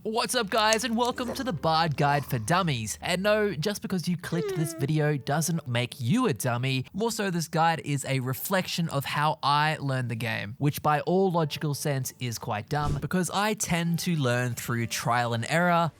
What's up guys, and welcome to the Bard Guide for Dummies. And no, just because you clicked this video doesn't make you a dummy. More so, this guide is a reflection of how I learned the game, which by all logical sense is quite dumb because I tend to learn through trial and error.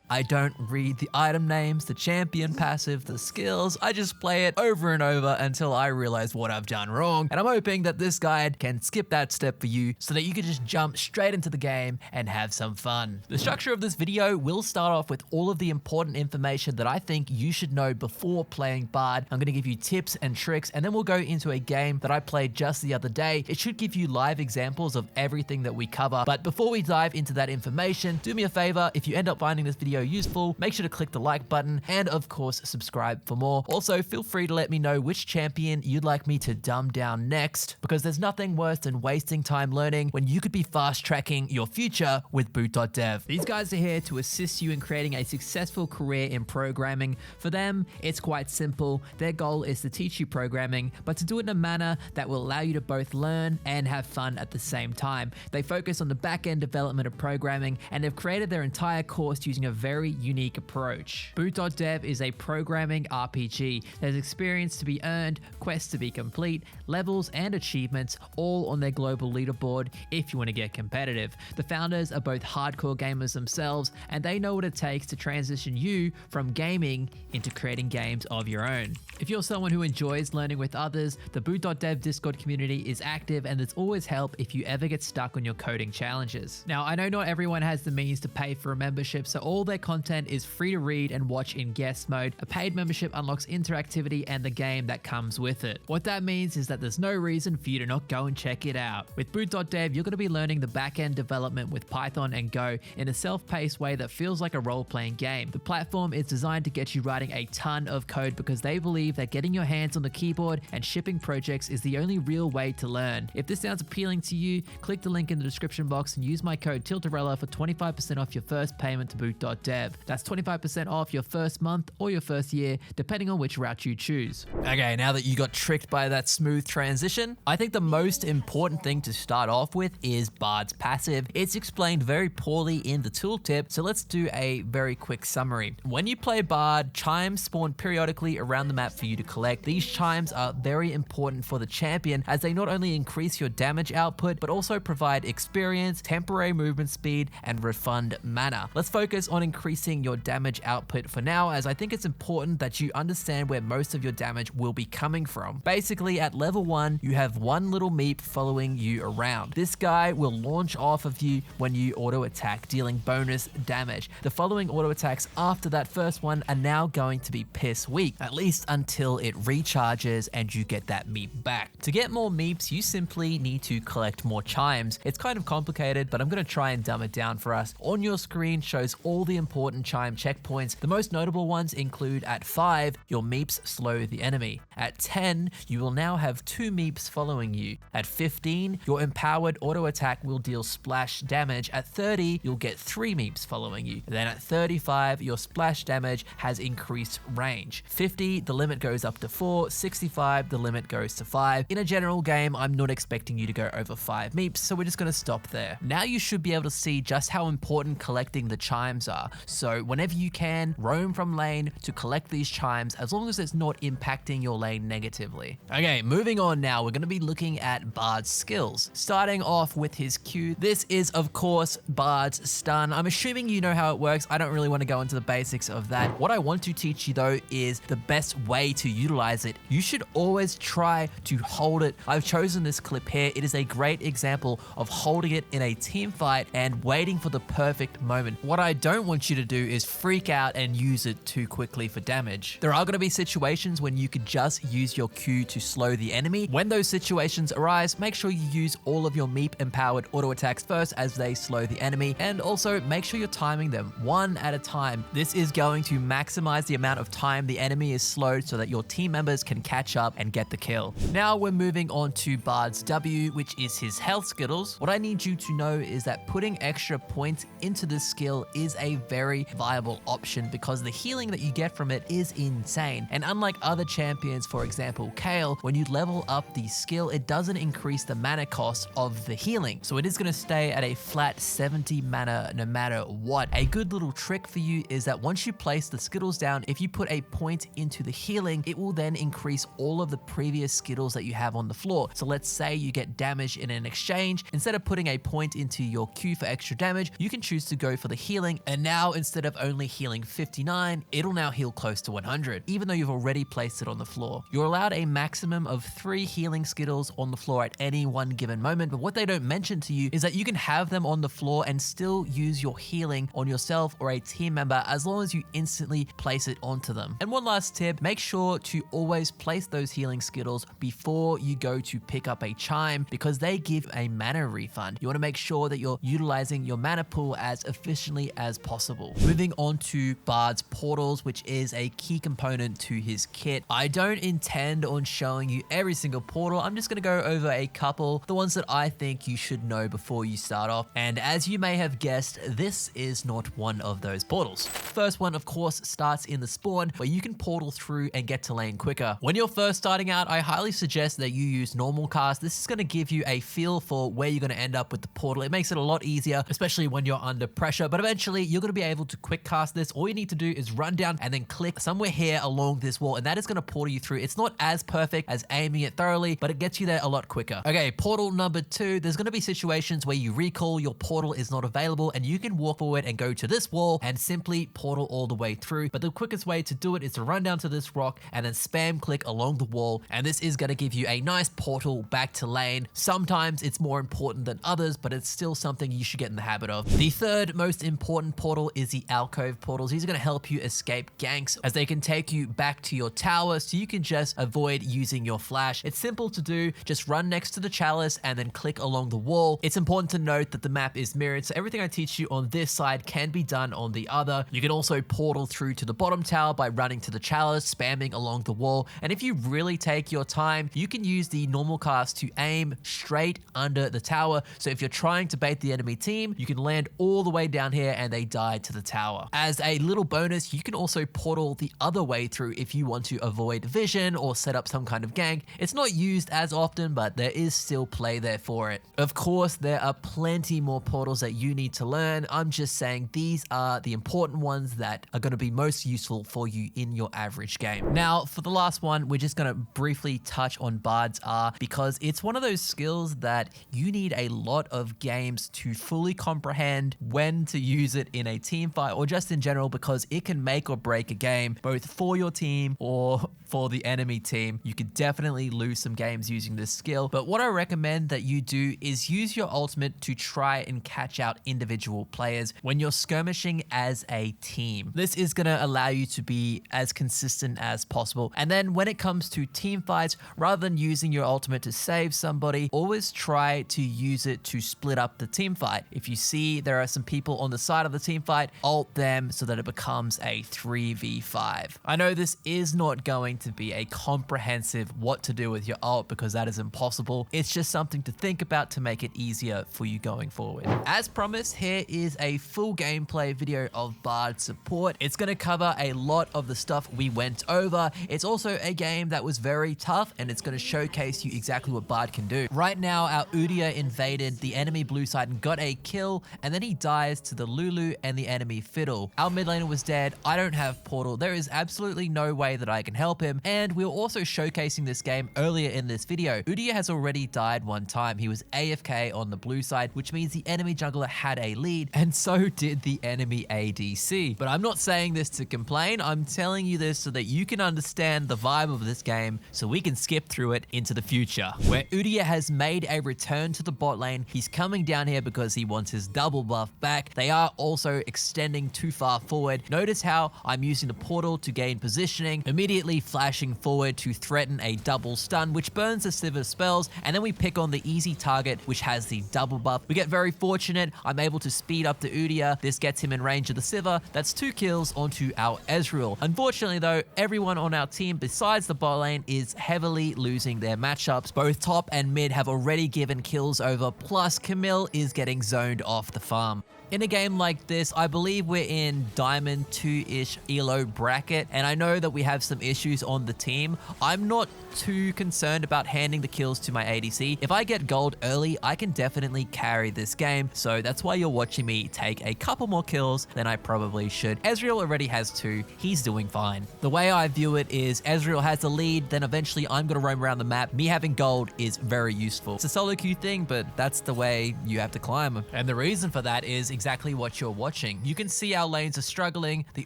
I don't read the item names, the champion passive, the skills. I just play it over and over until I realize what I've done wrong. And I'm hoping that this guide can skip that step for you so that you can just jump straight into the game and have some fun. The structure of this video will start off with all of the important information that I think you should know before playing Bard. I'm gonna give you tips and tricks, and then we'll go into a game that I played just the other day. It should give you live examples of everything that we cover. But before we dive into that information, do me a favor, if you end up finding this video useful, make sure to click the like button and of course subscribe for more. Also, feel free to let me know which champion you'd like me to dumb down next, because there's nothing worse than wasting time learning when you could be fast tracking your future with boot.dev. These guys are here to assist you in creating a successful career in programming. For them, it's quite simple. Their goal is to teach you programming, but to do it in a manner that will allow you to both learn and have fun at the same time. They focus on the back-end development of programming, and they've created their entire course using a very unique approach. Boot.dev is a programming RPG. There's experience to be earned, quests to be complete, levels and achievements, all on their global leaderboard if you want to get competitive. The founders are both hardcore gamers themselves, and they know what it takes to transition you from gaming into creating games of your own. If you're someone who enjoys learning with others, the Boot.dev Discord community is active, and there's always help if you ever get stuck on your coding challenges. Now, I know not everyone has the means to pay for a membership, so all their content is free to read and watch in guest mode. A paid membership unlocks interactivity and the game that comes with it. What that means is that there's no reason for you to not go and check it out. With Boot.dev, you're going to be learning the back-end development with Python and Go in a self-paced way that feels like a role-playing game. The platform is designed to get you writing a ton of code because they believe that getting your hands on the keyboard and shipping projects is the only real way to learn. If this sounds appealing to you, click the link in the description box and use my code Tilterella for 25% off your first payment to Boot.dev. That's 25% off your first month or your first year, depending on which route you choose. Okay, now that you got tricked by that smooth transition, I think the most important thing to start off with is Bard's passive. It's explained very poorly in the tooltip, so let's do a very quick summary. When you play Bard, chimes spawn periodically around the map for you to collect. These chimes are very important for the champion as they not only increase your damage output, but also provide experience, temporary movement speed, and refund mana. Let's focus on increasing your damage output for now, as I think it's important that you understand where most of your damage will be coming from. Basically, at level 1, you have one little meep following you around. This guy will launch off of you when you auto attack, dealing bonus damage. The following auto attacks after that first one are now going to be piss weak, at least until it recharges and you get that meep back. To get more meeps, you simply need to collect more chimes. It's kind of complicated, but I'm going to try and dumb it down for us. On your screen shows all the important chime checkpoints. The most notable ones include at 5, your meeps slow the enemy. At 10, you will now have 2 meeps following you. At 15, your empowered auto attack will deal splash damage. At 30, you'll get 3 meeps following you. Then at 35, your splash damage has increased range. 50, the limit goes up to 4. 65, the limit goes to 5. In a general game, I'm not expecting you to go over 5 meeps, so we're just going to stop there. Now you should be able to see just how important collecting the chimes are. So whenever you can, roam from lane to collect these chimes as long as it's not impacting your lane negatively. Okay, moving on now, we're going to be looking at Bard's skills. Starting off with his Q, this is of course Bard's stun. I'm assuming you know how it works. I don't really want to go into the basics of that. What I want to teach you though is the best way to utilize it. You should always try to hold it. I've chosen this clip here. It is a great example of holding it in a team fight and waiting for the perfect moment. What I don't want you to do is freak out and use it too quickly for damage. There are going to be situations when you could just use your Q to slow the enemy. When those situations arise, make sure you use all of your meep empowered auto attacks first as they slow the enemy, and also make sure you're timing them one at a time. This is going to maximize the amount of time the enemy is slowed so that your team members can catch up and get the kill. Now we're moving on to Bard's W, which is his health skittles. What I need you to know is that putting extra points into this skill is a very viable option because the healing that you get from it is insane. And unlike other champions, for example, Kale, when you level up the skill, it doesn't increase the mana cost of the healing. So it is going to stay at a flat 70 mana no matter what. A good little trick for you is that once you place the Skittles down, if you put a point into the healing, it will then increase all of the previous Skittles that you have on the floor. So let's say you get damage in an exchange. Instead of putting a point into your queue for extra damage, you can choose to go for the healing. And now instead of only healing 59, it'll now heal close to 100, even though you've already placed it on the floor. You're allowed a maximum of 3 healing Skittles on the floor at any one given moment. But what they don't mention to you is that you can have them on the floor and still use your healing on yourself or a team member as long as you instantly place it onto them. And one last tip, make sure to always place those healing Skittles before you go to pick up a chime because they give a mana refund. You want to make sure that you're utilizing your mana pool as efficiently as possible. Moving on to Bard's portals, which is a key component to his kit. I don't intend on showing you every single portal. I'm just going to go over a couple, the ones that I think you should know before you start off. And as you may have guessed, this is not one of those portals. First one, of course, starts in the spawn where you can portal through and get to lane quicker. When you're first starting out, I highly suggest that you use normal cast. This is going to give you a feel for where you're going to end up with the portal. It makes it a lot easier, especially when you're under pressure, but eventually you're going to be able to quick cast this. All you need to do is run down and then click somewhere here along this wall, and that is going to portal you through. It's not as perfect as aiming it thoroughly, but it gets you there a lot quicker. Okay, portal number 2, there's going to be situations where you recall, your portal is not available, and you can walk forward and go to this wall and simply portal all the way through. But the quickest way to do it is to run down to this rock and then spam click along the wall, and this is going to give you a nice portal back to lane. Sometimes it's more important than others, but it's still something you should get in the habit of. The third most important portal is the alcove portals. These are going to help you escape ganks as they can take you back to your tower so you can just avoid using your flash. It's simple to do, just run next to the chalice and then click along the wall. It's important to note that the map is mirrored, so everything I teach you on this side can be done on the other. You can also portal through to the bottom tower by running to the chalice, spamming along the wall, and if you really take your time, you can use the normal cast to aim straight under the tower. So if you're trying to bait the enemy team, you can land all the way down here and they die to the tower. As a little bonus, you can also portal the other way through if you want to avoid vision or set up some kind of gank. It's not used as often, but there is still play there for it. Of course, there are plenty more portals that you need to learn. I'm just saying these are the important ones that are going to be most useful for you in your average game. Now, for the last one, we're just going to briefly touch on Bard's R because it's one of those skills that you need a lot of games to fully comprehend when to use it in a team fight or just in general, because it can make or break a game, both for your team or for the enemy team. You could definitely lose some games using this skill, but what I recommend that you do is use your ultimate to try and catch out individual players when you're skirmishing as a team. This is going to allow you to be as consistent as possible. And then when it comes to team fights, rather than using your ultimate to save somebody, always try to use it to split up the team fight. If you see there are some people on the side of the team fight, ult them so that it becomes a 3v5. I know this is not going to be a comprehensive what to do with your ult because that is impossible. It's just something to think about to make it easier for you going forward. As promised, here is a full gameplay video of Bard support. It's going to cover a lot of the stuff we went over. It's also a game that was very tough and it's going to showcase you exactly what Bard can do. Right now, our Udyr invaded the enemy blue side and got a kill, and then he dies to the Lulu and the enemy Fiddle. Our mid laner was dead. I don't have portal. There is absolutely no way that I can help him, and we were also showcasing this game earlier in this video. Udyr has already died one time. He was AFK on the blue side, which means the enemy jungler had a lead, and so did the enemy ADC. But I'm not saying this to complain. I'm telling you this so that you can understand the vibe of this game so we can skip through it into the future. Where Udyr has made a return to the bot lane, he's coming down here because he wants his double buff back. They are also extending too far forward. Notice how I'm using the portal to gain positioning, immediately flashing forward to threaten a double stun, which burns the Sivir spells, and then we pick on the easy target, which has the double buff. We get very fortunate. I'm able to speed up the Udyr. This gets him in range of the Sivir. That's 2 kills onto our Ezreal. Unfortunately though, everyone on our team besides the bot lane is heavily losing their matchups. Both top and mid have already given kills over, plus Camille is getting zoned off the farm. In a game like this, I believe we're in Diamond 2-ish elo bracket, and I know that we have some issues on the team. I'm not too concerned about handing the kills to my ADC. If I get gold early, I can definitely carry this game, so that's why you're watching me take a couple more kills than I probably should. Ezreal already has 2, he's doing fine. The way I view it is Ezreal has the lead, then eventually I'm gonna roam around the map. Me having gold is very useful. It's a solo queue thing, but that's the way you have to climb. And the reason for that is exactly what you're watching. You can see our lanes are struggling. The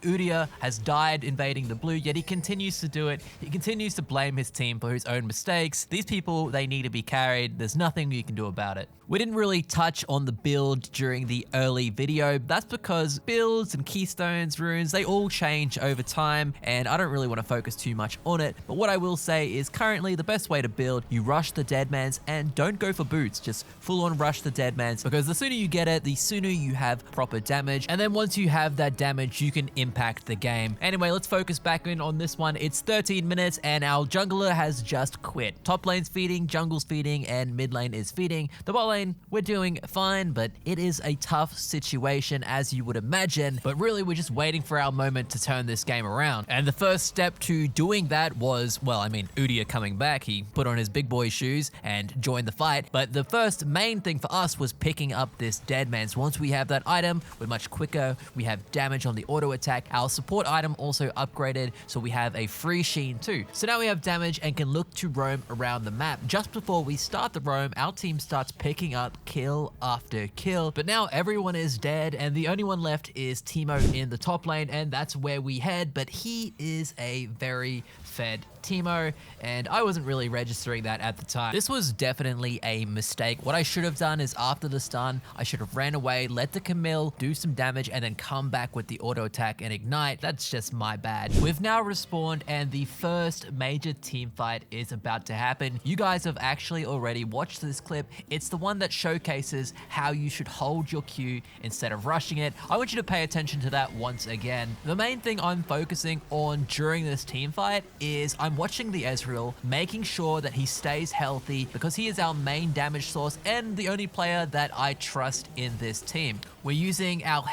Udyr has died invading the blue, yet he continues to do it. He continues to blame his team for his own mistakes. These people, they need to be carried. There's nothing you can do about it. We didn't really touch on the build during the early video. That's because builds and keystones, runes, they all change over time, and I don't really want to focus too much on it. But what I will say is currently the best way to build, you rush the Deadmans and don't go for boots, just full on rush the Deadmans, because the sooner you get it, the sooner you have proper damage, and then once you have that damage, you can impact the game. Anyway, let's focus back in on this one. It's 13 minutes and our jungler has just quit. Top lane's feeding, jungle's feeding, and mid lane is feeding. The bot lane, we're doing fine, but it is a tough situation as you would imagine, but really we're just waiting for our moment to turn this game around. And the first step to doing that was, well, I mean, Udyr coming back. He put on his big boy shoes and joined the fight, but the first main thing for us was picking up this Deadmans. Once we have that item, we're much quicker, we have damage on the auto attack. Our support item also upgraded, so we have a free sheen too. So now we have damage and can look to roam around the map. Just before we start the roam, our team starts picking up kill after kill, but now everyone is dead and the only one left is Teemo in the top lane, and that's where we head, but he is a very fed Teemo, and I wasn't really registering that at the time. This was definitely a mistake. What I should have done is after the stun, I should have ran away, let the Camille do some damage, and then come back with the auto attack and ignite. That's just my bad. We've now respawned, and the first major team fight is about to happen. You guys have actually already watched this clip. It's the one that showcases how you should hold your Q instead of rushing it. I want you to pay attention to that once again. The main thing I'm focusing on during this team fight is I'm watching the Ezreal, making sure that he stays healthy because he is our main damage source and the only player that I trust in this team. We're using our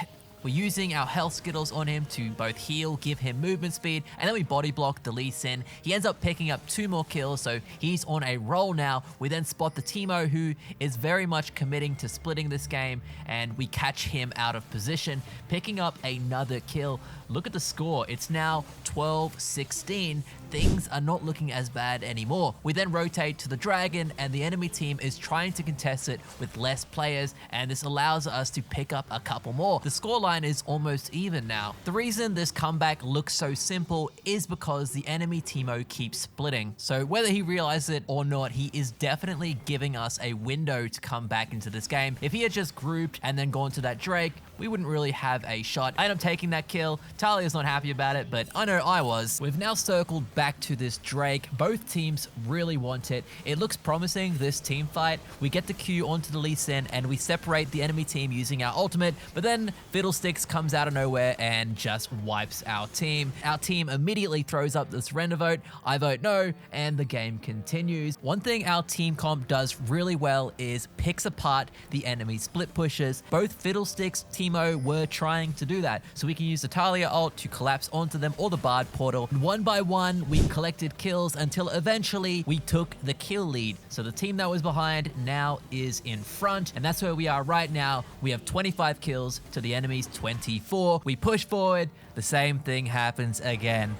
health skittles on him to both heal, give him movement speed, and then we body block the Lee Sin. He ends up picking up 2 more kills, so he's on a roll now. We then spot the Teemo, who is very much committing to splitting this game, and we catch him out of position, picking up another kill. Look at the score. It's now 12-16. Things are not looking as bad anymore. We then rotate to the Dragon, and the enemy team is trying to contest it with less players, and this allows us to pick up a couple more. The scoreline is almost even now. The reason this comeback looks so simple is because the enemy Teemo keeps splitting. So whether he realizes it or not, he is definitely giving us a window to come back into this game. If he had just grouped and then gone to that Drake, we wouldn't really have a shot. I end up taking that kill. Talia's not happy about it, but I know I was. We've now circled back to this Drake. Both teams really want it. It looks promising, this team fight. We get the Q onto the Lee Sin and we separate the enemy team using our ultimate, but then Fiddlesticks comes out of nowhere and just wipes our team. Our team immediately throws up the surrender vote. I vote no, and the game continues. One thing our team comp does really well is picks apart the enemy split pushes. Both Fiddlesticks, Teemo were trying to do that, so we can use the Talia ult to collapse onto them or the Bard portal. One by one, we collected kills until eventually we took the kill lead. So the team that was behind now is in front, and that's where we are right now. We have 25 kills to the enemy's 24. We push forward, the same thing happens again.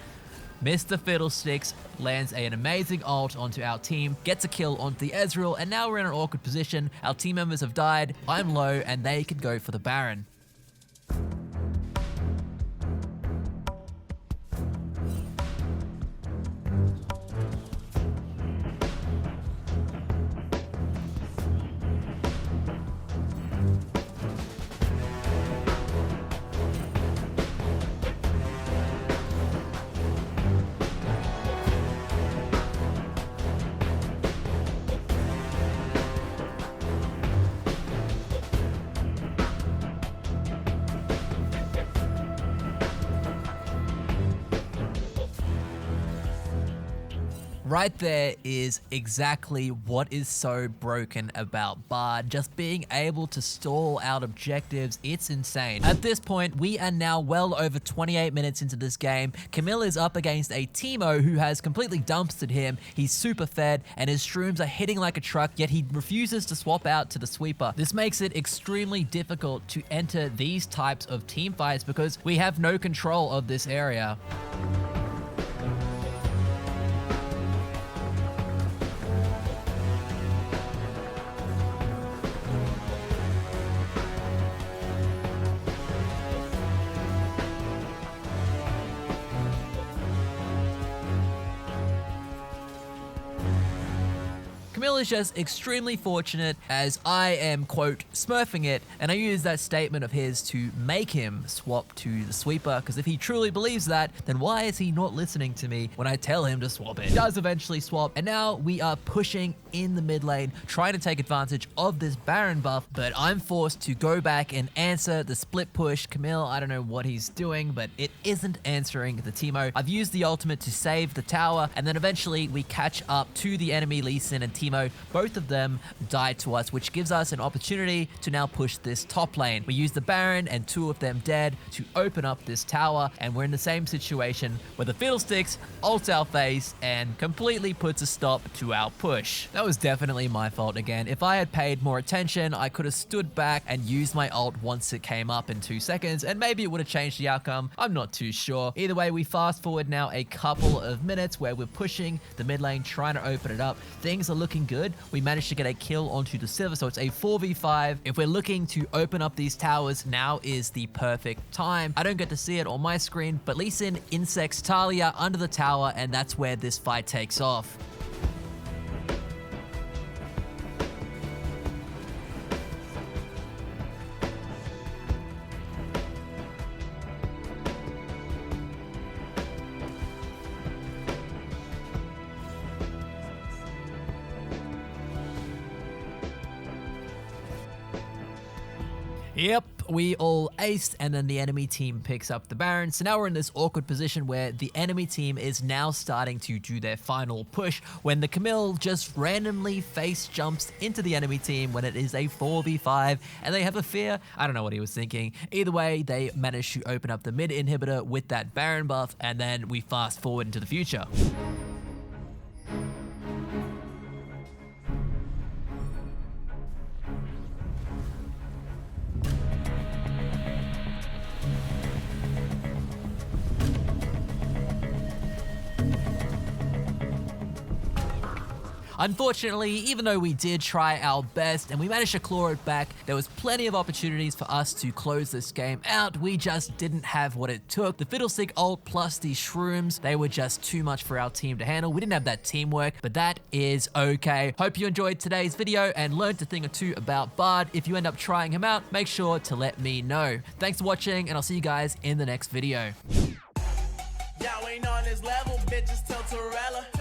Mr. Fiddlesticks lands an amazing ult onto our team, gets a kill onto the Ezreal, and now we're in an awkward position. Our team members have died, I'm low, and they can go for the Baron. Right there is exactly what is so broken about Bard. Just being able to stall out objectives, it's insane. At this point, we are now well over 28 minutes into this game. Camille is up against a Teemo who has completely dumpstered him. He's super fed and his shrooms are hitting like a truck, yet he refuses to swap out to the sweeper. This makes it extremely difficult to enter these types of team fights because we have no control of this area. Camille is just extremely fortunate as I am, quote, smurfing it, and I use that statement of his to make him swap to the sweeper, because if he truly believes that, then why is he not listening to me when I tell him to swap it? He does eventually swap, and now we are pushing in the mid lane, trying to take advantage of this Baron buff, but I'm forced to go back and answer the split push. Camille, I don't know what he's doing, but it isn't answering the Teemo. I've used the ultimate to save the tower, and then eventually we catch up to the enemy Lee Sin and Teemo. Both of them died to us, which gives us an opportunity to now push this top lane. We use the Baron and 2 of them dead to open up this tower, and we're in the same situation where the Fiddlesticks ults our face and completely puts a stop to our push. That was definitely my fault again. If I had paid more attention, I could have stood back and used my ult once it came up in 2 seconds, and maybe it would have changed the outcome. I'm not too sure. Either way, we fast forward now a couple of minutes where we're pushing the mid lane, trying to open it up. Things are looking good. We managed to get a kill onto the Sivir, so it's a 4v5. If we're looking to open up these towers, now is the perfect time. I don't get to see it on my screen, but Lee Sin insects Talia under the tower, and that's where this fight takes off. Yep, we all aced, and then the enemy team picks up the Baron. So now we're in this awkward position where the enemy team is now starting to do their final push when the Camille just randomly face jumps into the enemy team when it is a 4v5 and they have a fear. I don't know what he was thinking. Either way, they managed to open up the mid inhibitor with that Baron buff, and then we fast forward into the future. Unfortunately, even though we did try our best and we managed to claw it back, there was plenty of opportunities for us to close this game out. We just didn't have what it took. The Fiddlestick ult plus the shrooms, they were just too much for our team to handle. We didn't have that teamwork, but that is okay. Hope you enjoyed today's video and learned a thing or two about Bard. If you end up trying him out, make sure to let me know. Thanks for watching, and I'll see you guys in the next video. Y'all ain't on this level, bitches, Tilterella.